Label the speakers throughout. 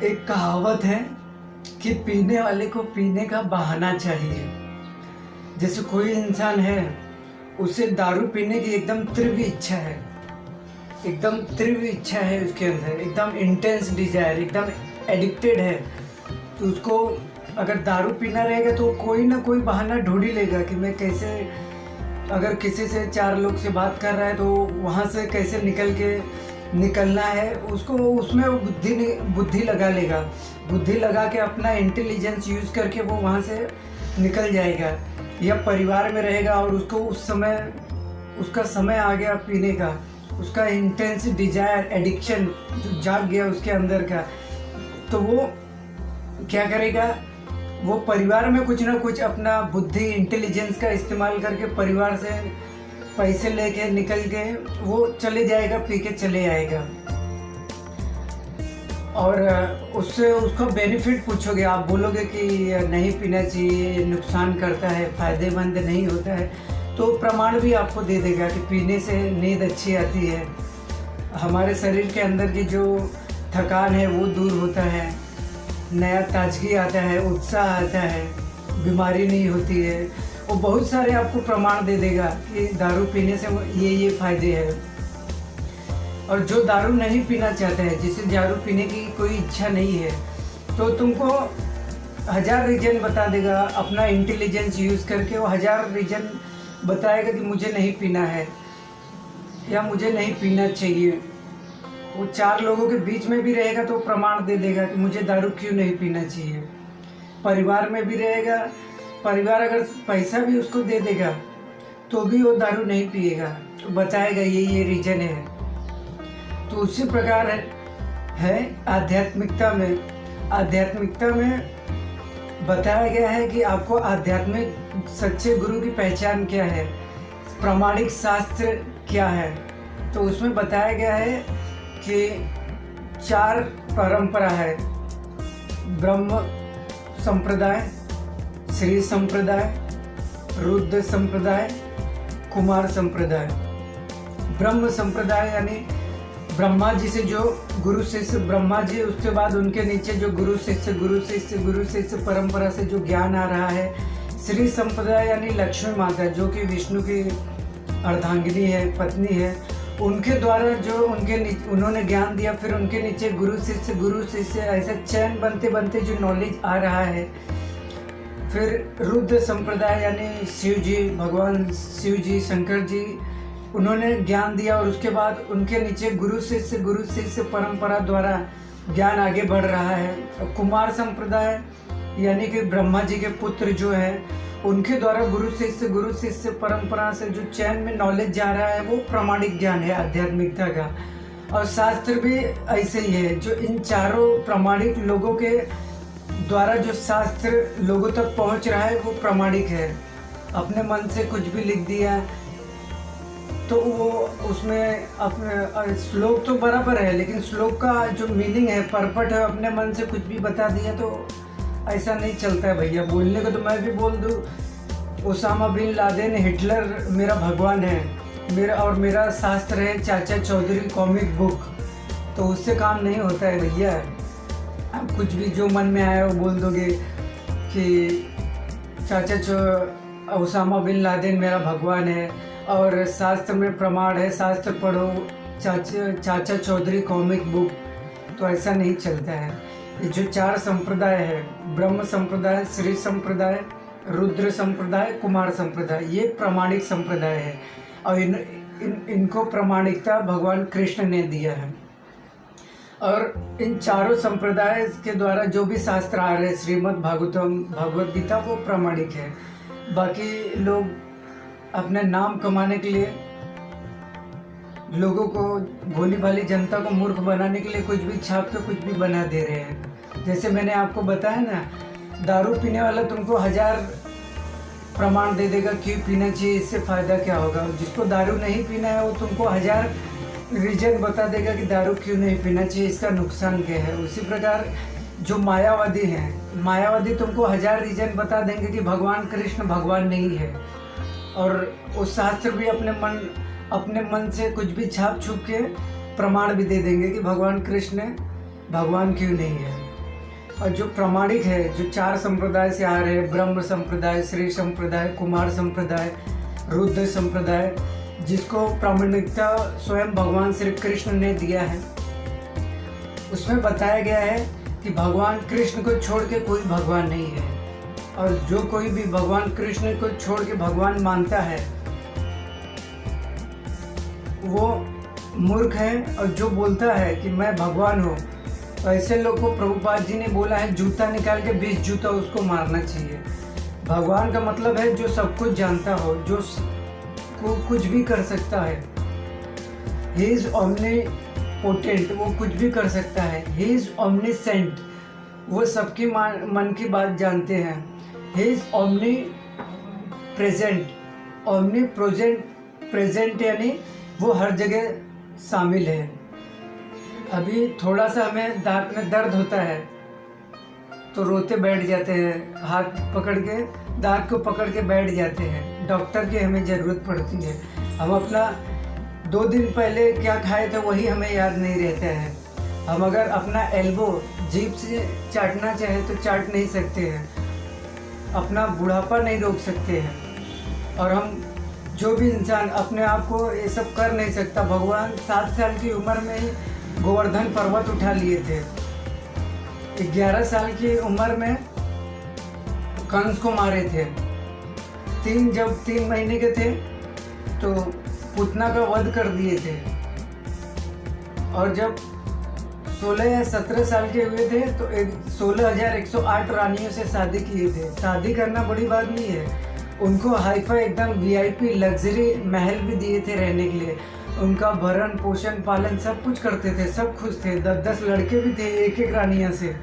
Speaker 1: एक कहावत है कि पीने वाले को पीने का बहाना चाहिए। जैसे कोई इंसान है, उसे दारू पीने की एकदम तीव्र इच्छा है, एकदम तीव्र इच्छा है उसके अंदर, एकदम इंटेंस डिजायर, एकदम एडिक्टेड है। तो उसको अगर दारू पीना रहेगा तो कोई ना कोई बहाना ढूंढ ही लेगा कि मैं कैसे, अगर किसी से चार लोग से बात कर रहा है तो वहाँ से कैसे निकलना है उसको, उसमें वो बुद्धि लगा लेगा। बुद्धि लगा के अपना इंटेलिजेंस यूज़ करके वो वहाँ से निकल जाएगा। या परिवार में रहेगा और उसको उस समय उसका समय आ गया पीने का, उसका इंटेंस डिजायर, एडिक्शन जो जाग गया उसके अंदर का, तो वो क्या करेगा, वो परिवार में कुछ ना कुछ अपना बुद्धि, इंटेलिजेंस का इस्तेमाल करके परिवार से पैसे लेके निकल के वो चले जाएगा, पी के चले आएगा। और उससे उसको बेनिफिट पूछोगे, आप बोलोगे कि नहीं पीना चाहिए, नुकसान करता है, फ़ायदेमंद नहीं होता है, तो प्रमाण भी आपको दे देगा कि पीने से नींद अच्छी आती है, हमारे शरीर के अंदर की जो थकान है वो दूर होता है, नया ताजगी आता है, उत्साह आता है, बीमारी नहीं होती है। वो बहुत सारे आपको प्रमाण दे देगा कि दारू पीने से ये फ़ायदे हैं। और जो दारू नहीं पीना चाहता है, जिसे दारू पीने की कोई इच्छा नहीं है, तो तुमको 1000 रीज़न बता देगा। अपना इंटेलिजेंस यूज़ करके वो 1000 रीज़न बताएगा कि मुझे नहीं पीना है या मुझे नहीं पीना चाहिए। वो 4 लोगों के बीच में भी रहेगा तो प्रमाण दे देगा कि मुझे दारू क्यों नहीं पीना चाहिए। परिवार में भी रहेगा, परिवार अगर पैसा भी उसको दे देगा तो भी वो दारू नहीं पिएगा, तो बताएगा ये रीज़न है। तो उसी प्रकार है आध्यात्मिकता में बताया गया है कि आपको आध्यात्मिक सच्चे गुरु की पहचान क्या है, प्रामाणिक शास्त्र क्या है। तो उसमें बताया गया है कि 4 परंपरा है: ब्रह्म संप्रदाय, श्री संप्रदाय, रुद्र संप्रदाय, कुमार संप्रदाय। ब्रह्म संप्रदाय यानी ब्रह्मा जी से जो गुरु शिष्य, ब्रह्मा जी, उसके बाद उनके नीचे जो गुरु शिष्य परंपरा से जो ज्ञान आ रहा है। श्री संप्रदाय यानी लक्ष्मी माता, जो कि विष्णु की अर्धांगिनी है, पत्नी है, उनके द्वारा जो उन्होंने ज्ञान दिया, फिर उनके नीचे गुरु शिष्य ऐसा चैन बनते बनते जो नॉलेज आ रहा है। फिर रुद्र संप्रदाय यानी शिव जी, भगवान शिव जी, शंकर जी, उन्होंने ज्ञान दिया और उसके बाद उनके नीचे गुरु शिष्य परंपरा द्वारा ज्ञान आगे बढ़ रहा है। कुमार संप्रदाय यानी कि ब्रह्मा जी के पुत्र जो है, उनके द्वारा गुरु शिष्य परंपरा से जो चैन में नॉलेज जा रहा है वो प्रामाणिक ज्ञान है आध्यात्मिकता का। और शास्त्र भी ऐसे ही है, जो इन चारों प्रामाणिक लोगों के द्वारा जो शास्त्र लोगों तक पहुंच रहा है वो प्रामाणिक है। अपने मन से कुछ भी लिख दिया तो वो उसमें अपने श्लोक तो बराबर है, लेकिन श्लोक का जो मीनिंग है, पर्पट है, अपने मन से कुछ भी बता दिया तो ऐसा नहीं चलता है भैया। बोलने को तो मैं भी बोल दूँ, ओसामा बिन लादेन, हिटलर मेरा भगवान है, मेरा शास्त्र है चाचा चौधरी कॉमिक बुक, तो उससे काम नहीं होता है भैया। आप कुछ भी जो मन में आया वो बोल दोगे कि ओसामा बिन लादेन मेरा भगवान है और शास्त्र में प्रमाण है, शास्त्र पढ़ो, चाचा चौधरी कॉमिक बुक, तो ऐसा नहीं चलता है। ये जो 4 संप्रदाय है, ब्रह्म संप्रदाय, श्री संप्रदाय, रुद्र संप्रदाय, कुमार संप्रदाय, ये प्रामाणिक संप्रदाय है और इनको प्रामाणिकता भगवान कृष्ण ने दिया है। और इन चारों संप्रदाय के द्वारा जो भी शास्त्र आ रहे हैं, श्रीमद् भागवतम, भगवद गीता, वो प्रामाणिक है। बाकी लोग अपने नाम कमाने के लिए, लोगों को, भोली भाली जनता को मूर्ख बनाने के लिए कुछ भी छाप के कुछ भी बना दे रहे हैं। जैसे मैंने आपको बताया ना, दारू पीने वाला तुमको 1000 प्रमाण दे देगा क्यों पीना चाहिए, इससे फ़ायदा क्या होगा। जिसको दारू नहीं पीना है वो तुमको 1000 रीजन बता देगा कि दारू क्यों नहीं पीना चाहिए, इसका नुकसान क्या है। उसी प्रकार जो मायावादी हैं, मायावादी तुमको 1000 रीजन बता देंगे कि भगवान कृष्ण भगवान नहीं है, और वो शास्त्र भी अपने मन से कुछ भी छाप छुप के प्रमाण भी दे देंगे कि भगवान कृष्ण भगवान क्यों नहीं है। और जो प्रामाणिक है, जो 4 संप्रदाय से आ रहे हैं, ब्रह्म संप्रदाय, श्री संप्रदाय, कुमार संप्रदाय, रुद्र संप्रदाय, जिसको प्रामाणिकता स्वयं भगवान श्री कृष्ण ने दिया है, उसमें बताया गया है कि भगवान कृष्ण को छोड़ के कोई भगवान नहीं है। और जो कोई भी भगवान कृष्ण को छोड़ के भगवान मानता है वो मूर्ख है। और जो बोलता है कि मैं भगवान हूँ, तो ऐसे लोग को प्रभुपाद जी ने बोला है जूता निकाल के 20 जूता उसको मारना चाहिए। भगवान का मतलब है जो सब कुछ जानता हो, जो कुछ भी कर सकता है। ही इज ओमनीपोटेंट, वो कुछ भी कर सकता है। ही इज ओमनीसेंट, वो सबकी मन की बात जानते हैं। He is omni present, omni present यानी वो हर जगह शामिल है। अभी थोड़ा सा हमें दांत में दर्द होता है तो रोते बैठ जाते हैं, हाथ पकड़ के दांत को पकड़ के बैठ जाते हैं। डॉक्टर की हमें ज़रूरत पड़ती है। हम अपना 2 दिन पहले क्या खाए थे वही हमें याद नहीं रहता है। हम अगर अपना एल्बो जीभ से चाटना चाहे तो चाट नहीं सकते हैं, अपना बुढ़ापा नहीं रोक सकते हैं। और हम जो भी इंसान अपने आप को ये सब कर नहीं सकता। भगवान 7 साल की उम्र में ही गोवर्धन पर्वत उठा लिए थे। 11 साल की उम्र में कंस को मारे थे। जब 3 महीने के थे तो पुतना का वध कर दिए थे। और जब 16 या 17 साल के हुए थे तो 16,108 रानियों से शादी किए थे। शादी करना बड़ी बात नहीं है। उनको हाईफाई एकदम VIP लग्जरी महल भी दिए थे रहने के लिए। उनका भरण पोषण पालन सब कुछ करते थे, सब खुश थे। 10-10 लड़के भी थे एक रानिया से,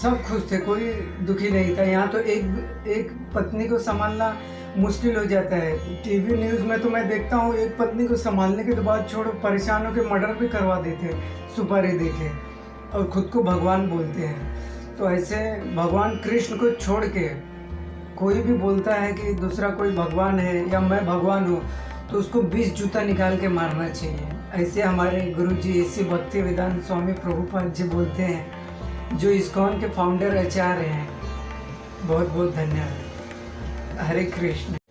Speaker 1: सब खुश थे, कोई दुखी नहीं था। यहाँ तो एक पत्नी को संभालना मुश्किल हो जाता है। टीवी न्यूज़ में तो मैं देखता हूँ एक पत्नी को संभालने के बाद छोड़ो परेशान होकर मर्डर भी करवा देते सुपारी देके, और खुद को भगवान बोलते हैं। तो ऐसे भगवान कृष्ण को छोड़ के कोई भी बोलता है कि दूसरा कोई भगवान है या मैं भगवान हूँ, तो उसको 20 जूता निकाल के मारना चाहिए। ऐसे हमारे गुरु जी ऐसे भक्तिवेदांत स्वामी प्रभुपाद जी बोलते हैं, जो इस्कॉन के फाउंडर आचार्य हैं। बहुत बहुत धन्यवाद। हरे कृष्ण।